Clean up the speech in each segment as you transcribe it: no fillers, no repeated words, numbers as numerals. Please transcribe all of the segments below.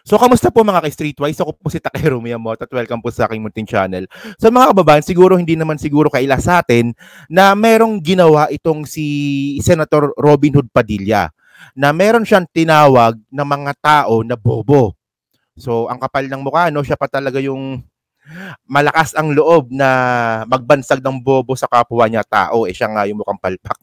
So, kamusta po mga ka-Streetwise? Ako po si Takero Miyamoto at welcome po sa aking munting channel. So mga kababayan, siguro hindi naman siguro kaila sa atin na merong ginawa itong si Senator Robin Hood Padilla na meron siyang tinawag na mga tao na bobo. So, ang kapal ng mukha, no? Siya pa talaga yung malakas ang loob na magbansag ng bobo sa kapwa niya tao. Siya nga yung mukhang palpak.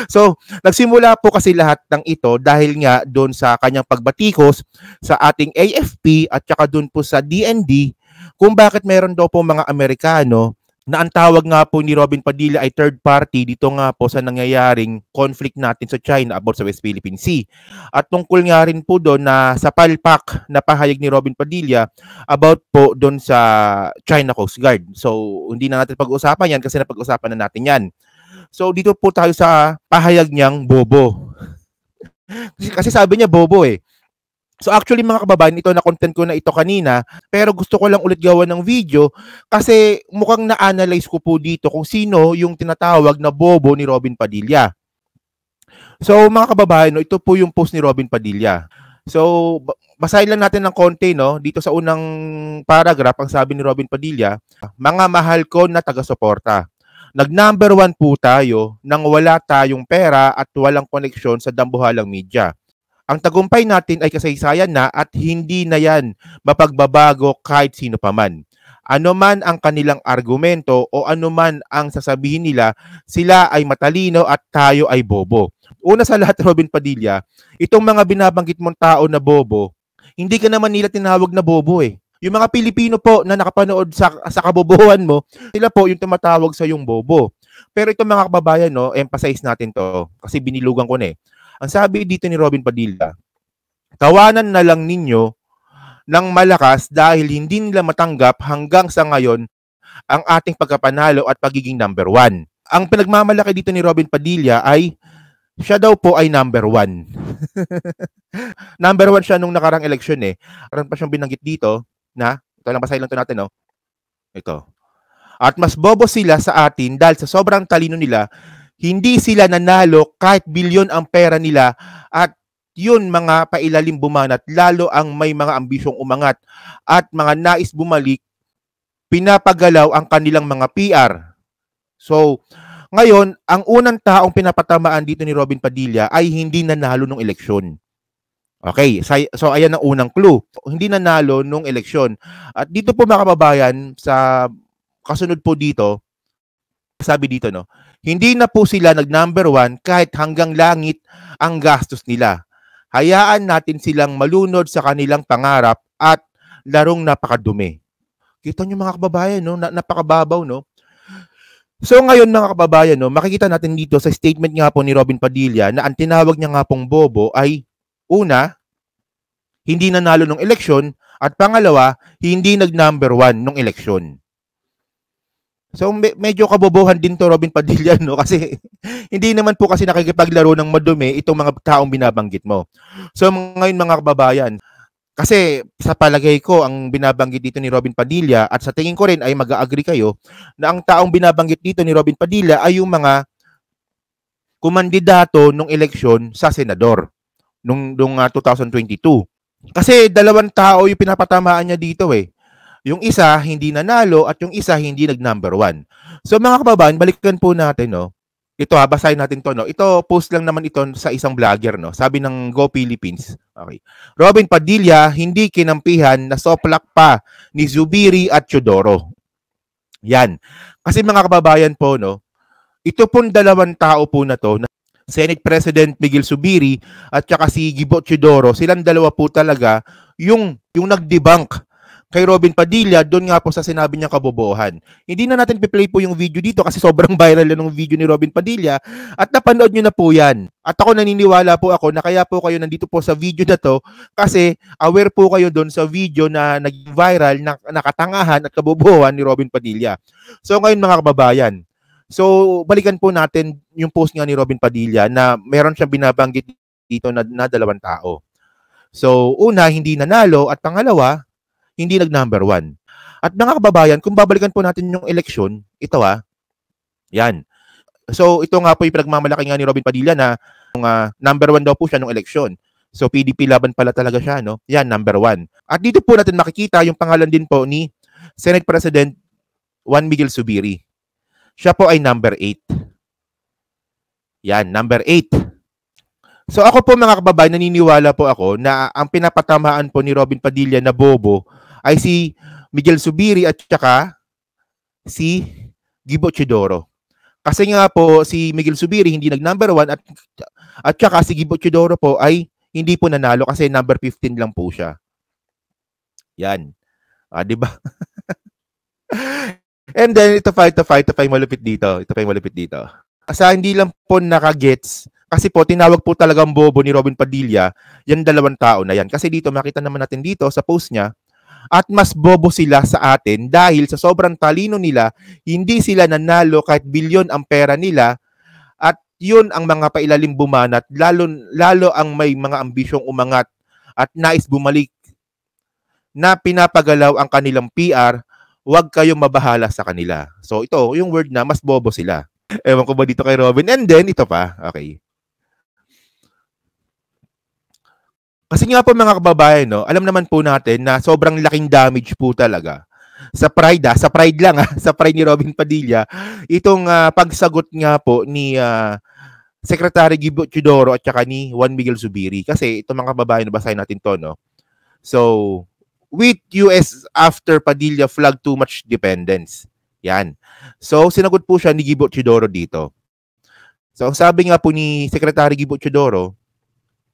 So, nagsimula po kasi lahat ng ito dahil nga doon sa kanyang pagbatikos sa ating AFP at saka doon po sa DND kung bakit meron daw po mga Amerikano na ang tawag nga po ni Robin Padilla ay third party dito nga po sa nangyayaring conflict natin sa China about sa West Philippine Sea. At tungkol nga rin po doon na sa palpak na pahayag ni Robin Padilla about po doon sa China Coast Guard. So, hindi na natin pag-uusapan yan kasi napag-usapan na natin yan. So, dito po tayo sa pahayag niyang bobo. Kasi sabi niya bobo eh. So, actually mga kababayan, ito na content ko na ito kanina, pero gusto ko lang ulit gawa ng video kasi mukhang na-analyze ko po dito kung sino yung tinatawag na bobo ni Robin Padilla. So, mga kababayan, ito po yung post ni Robin Padilla. So, basahin lang natin ng konti, no? Dito sa unang paragraph, ang sabi ni Robin Padilla, mga mahal ko na taga-suporta. Nag-number 1 po tayo nang wala tayong pera at walang koneksyon sa dambuhalang media. Ang tagumpay natin ay kasaysayan na at hindi na yan mapagbabago kahit sino pa man. Ano man ang kanilang argumento o ano man ang sasabihin nila, sila ay matalino at tayo ay bobo. Una sa lahat, Robin Padilla, itong mga binabanggit mong tao na bobo, hindi ka naman nila tinawag na bobo eh. Yung mga Pilipino po na nakapanood sa kabobohan mo, sila po yung tumatawag sa yung bobo. Pero itong mga kababayan, no, emphasize natin to kasi binilugan ko na eh. Ang sabi dito ni Robin Padilla, tawanan na lang ninyo ng malakas dahil hindi nila matanggap hanggang sa ngayon ang ating pagkapanalo at pagiging number 1. Ang pinagmamalaki dito ni Robin Padilla ay siya daw po ay number 1. Number 1 siya nung nakarang eleksyon eh. Karon pa siyang binanggit dito na, ito lang basahin lang ito natin, no? Ito. At mas bobo sila sa atin dahil sa sobrang talino nila, hindi sila nanalo kahit bilyon ang pera nila at yun mga pailalim bumanat, lalo ang may mga ambisyong umangat at mga nais bumalik, pinapagalaw ang kanilang mga PR. So, ngayon, ang unang taong pinapatamaan dito ni Robin Padilla ay hindi nanalo ng eleksyon. Okay, so ayan ang unang clue. Hindi nanalo nung eleksyon. At dito po mga kababayan, sa kasunod po dito, sabi dito, no, hindi na po sila nag-number 1 kahit hanggang langit ang gastos nila. Hayaan natin silang malunod sa kanilang pangarap at larong napakadumi. Kita nyo mga kababayan, no, napakababaw, no? So ngayon mga kababayan, no, makikita natin dito sa statement nga po ni Robin Padilla na ang tinawag niya nga pong bobo ay una, hindi nanalo ng eleksyon at pangalawa, hindi nag-number 1 ng eleksyon. So medyo kabobohan din to Robin Padilla, no, kasi hindi naman po kasi nakikipaglaro ng madumi itong mga taong binabanggit mo. So ngayon mga kababayan, kasi sa palagay ko ang binabanggit dito ni Robin Padilla at sa tingin ko rin ay mag-agree kayo na ang taong binabanggit dito ni Robin Padilla ay yung mga kumandidato nung eleksyon sa senador nung 2022. Kasi dalawang tao yung pinapatamaan niya dito eh. Yung isa hindi nanalo at yung isa hindi nag-number 1. So mga kababayan, balikan po natin, no. Ito basahin natin to, no. Ito post lang naman ito sa isang vlogger, no. Sabi ng Go Philippines. Okay. Robin Padilla hindi kinampihan na soplak pa ni Zubiri at Teodoro. Yan. Kasi mga kababayan po, no, ito pong dalawang tao po na to, Senate President Miguel Zubiri at saka si Gibo Teodoro, silang dalawa po talaga yung nag-debunk kay Robin Padilla doon nga po sa sinabi niya kabobohan. Hindi na natin piplay po yung video dito kasi sobrang viral na ng video ni Robin Padilla at napanood nyo na po yan. At ako naniniwala po ako na kaya po kayo nandito po sa video na to kasi aware po kayo doon sa video na nag-viral na nakatangahan at kabobohan ni Robin Padilla. So ngayon mga kababayan, so balikan po natin yung post nga ni Robin Padilla na meron siyang binabanggit dito na dalawang tao. So una, hindi nanalo at pangalawa, hindi nag-number 1. At mga kababayan, kung babalikan po natin yung eleksyon, ito yan. So ito nga po yung pinagmamalaki nga ni Robin Padilla na number 1 daw po siya nung eleksyon. So PDP laban pala talaga siya, no? Yan, number 1. At dito po natin makikita yung pangalan din po ni Senate President Juan Miguel Zubiri. Siya po ay number 8. Yan, number 8. So ako po mga kababayan, naniniwala po ako na ang pinapatamaan po ni Robin Padilla na bobo ay si Miguel Zubiri at saka si Gibo Teodoro. Kasi nga po si Miguel Zubiri hindi nag-number 1 at saka si Gibo Teodoro po ay hindi po nanalo kasi number 15 lang po siya. Yan. Di ba? And then ito pa yung malupit dito. Asa hindi lang po nakagets kasi po tinawag po talagang bobo ni Robin Padilla yan 2 tao na yan. Kasi dito makita naman natin dito sa post niya at mas bobo sila sa atin dahil sa sobrang talino nila, hindi sila nanalo kahit bilyon ang pera nila at yun ang mga pailalim bumanat, lalo ang may mga ambisyong umangat at nais bumalik na pinapagalaw ang kanilang PR, huwag kayong mabahala sa kanila. So ito, yung word na mas bobo sila. Ewan ko ba dito kay Robin? And then, ito pa. Okay. Kasi nga po mga kababayan, no, alam naman po natin na sobrang laking damage po talaga sa pride sa pride ni Robin Padilla, itong pagsagot nga po ni Secretary Gibo Teodoro at saka ni Juan Miguel Zubiri. Kasi itong mga kababayan, basahin natin to, no? So, with US after Padilla flag too much dependence. Yan. So, sinagot po siya ni Gibo Teodoro dito. So, ang sabi nga po ni Secretary Gibo Teodoro,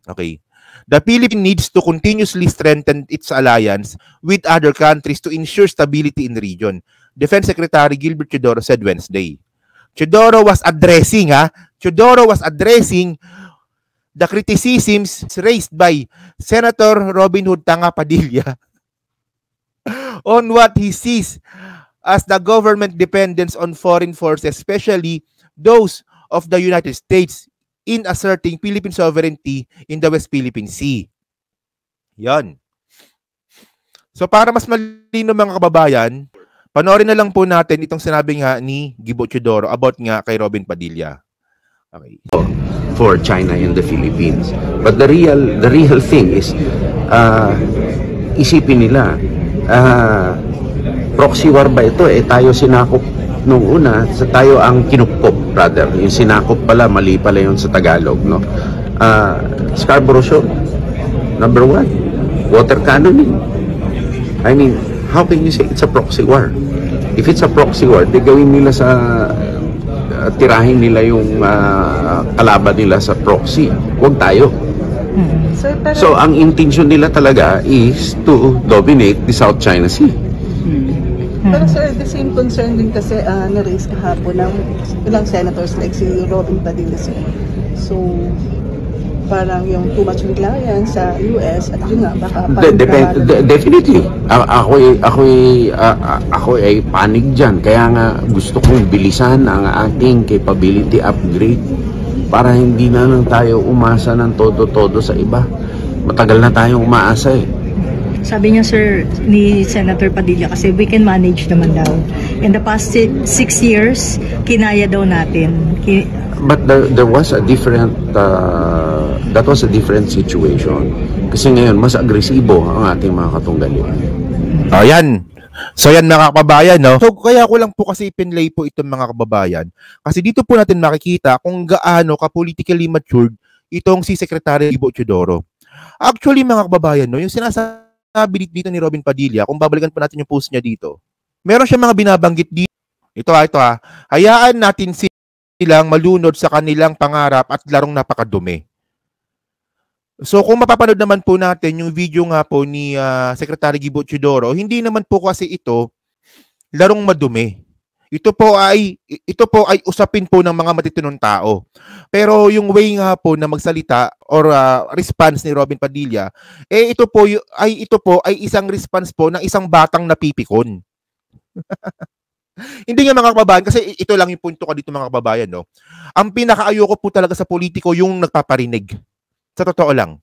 okay, the Philippines needs to continuously strengthen its alliance with other countries to ensure stability in the region. Defense Secretary Gilbert Teodoro said Wednesday. Teodoro was addressing the criticisms raised by Senator Robin Hood Tanga Padilla on what he sees as the government dependence on foreign forces, especially those of the United States, in asserting Philippine sovereignty in the West Philippine Sea. Yan. So para mas malino mga kababayan, panoorin na lang po natin itong sinabi nga ni Gibo Teodoro about nga kay Robin Padilla. Okay. For China and the Philippines. But the real thing is isipin nila proxy war ba ito? Tayo sinakop nung una, tayo ang kinupkop rather. Yung sinakop pala, mali pala yun sa Tagalog, no? Scarborough Shoal, number 1. Water cannoning. I mean, how can you say it's a proxy war? If it's a proxy war, di gawin nila sa tirahin nila yung kalaban nila sa proxy. Huwag tayo. So, ang intention nila talaga is to dominate the South China Sea. Pero sir, the same concern din kasi na-raise kahapon ng ilang senators like si Robin Padilla. So, parang yung too much reliance sa US at yun nga, baka definitely. Ako ay panig dyan. Kaya nga gusto kong bilisan ang ating capability upgrade para hindi na lang tayo umasa ng todo-todo sa iba. Matagal na tayong umaasa eh. Sabi niya sir ni Senator Padilla kasi we can manage naman daw. In the past 6 years, kinaya daw natin. But there was a different that was a different situation. Kasi ngayon mas agresibo ang ating mga katunggali. Ayan. So yan mga kababayan, no? So kaya ko lang po kasi pinlay po itong mga kababayan. Kasi dito po natin makikita kung gaano ka-politically matured itong si Secretary Gibo Teodoro. Actually mga kababayan, no, yung sinasabi dito ni Robin Padilla, kung babalikan po natin yung post niya dito, meron siya mga binabanggit dito. Ito ha. Hayaan natin silang malunod sa kanilang pangarap at larong napakadumi. So kung mapapanood naman po natin yung video nga po ni Secretary Gibo Teodoro, hindi naman po kasi ito larong madumi. Ito po ay usapin po ng mga matitinong tao. Pero yung way nga po na magsalita or response ni Robin Padilla, ito po ay isang response po ng isang batang napipikon. Hindi nga mga kababayan, kasi ito lang yung punto ko dito mga kababayan, no. Ang pinakaayoko po talaga sa politiko yung nagpaparinig. Sa totoo lang.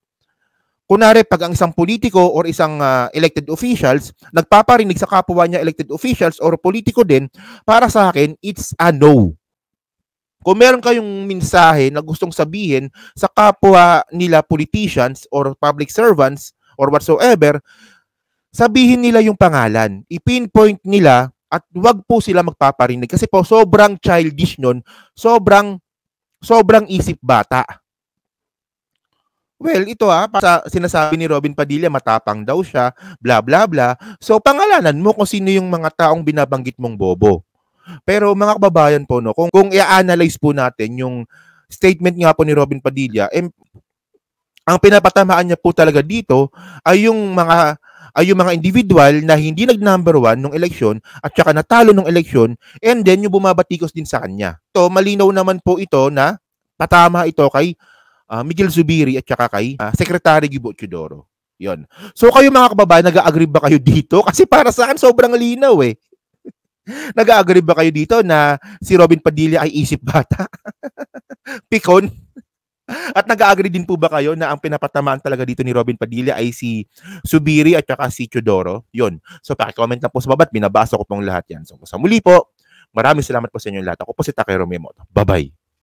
Kunwari, pag ang isang politiko or isang elected officials, nagpaparinig sa kapwa niya elected officials or politiko din, para sa akin, it's a no. Kung meron kayong mensahe na gustong sabihin sa kapwa nila politicians or public servants or whatsoever, sabihin nila yung pangalan. I-pinpoint nila at wag po sila magpaparinig kasi po sobrang childish nun, sobrang isip bata. Well, ito sinasabi ni Robin Padilla, matapang daw siya, bla bla bla. So, pangalanan mo kung sino yung mga taong binabanggit mong bobo. Pero mga kababayan po, no, kung i-analyze po natin yung statement nga po ni Robin Padilla, ang pinapatamaan niya po talaga dito ay yung mga individual na hindi nag-number 1 nung eleksyon at saka natalo nung eleksyon, and then yung bumabatikos din sa kanya. So, malinaw naman po ito na patama ito kay Miguel Zubiri at saka kay Secretary Gibo Teodoro. Yon. So kayo mga kababayan, nag-agree ba kayo dito? Kasi para sa akin sobrang linaw eh. Nag-agree ba kayo dito na si Robin Padilla ay isip bata? Pikon? At nag-agree din po ba kayo na ang pinapatamaan talaga dito ni Robin Padilla ay si Zubiri at saka si Teodoro? Yon. So paki-comment na po sa baba at binabasa ko pong lahat yan. So sa muli po, maraming salamat po sa inyo lahat. Ako po si Takeo Romeo Moto. Bye-bye.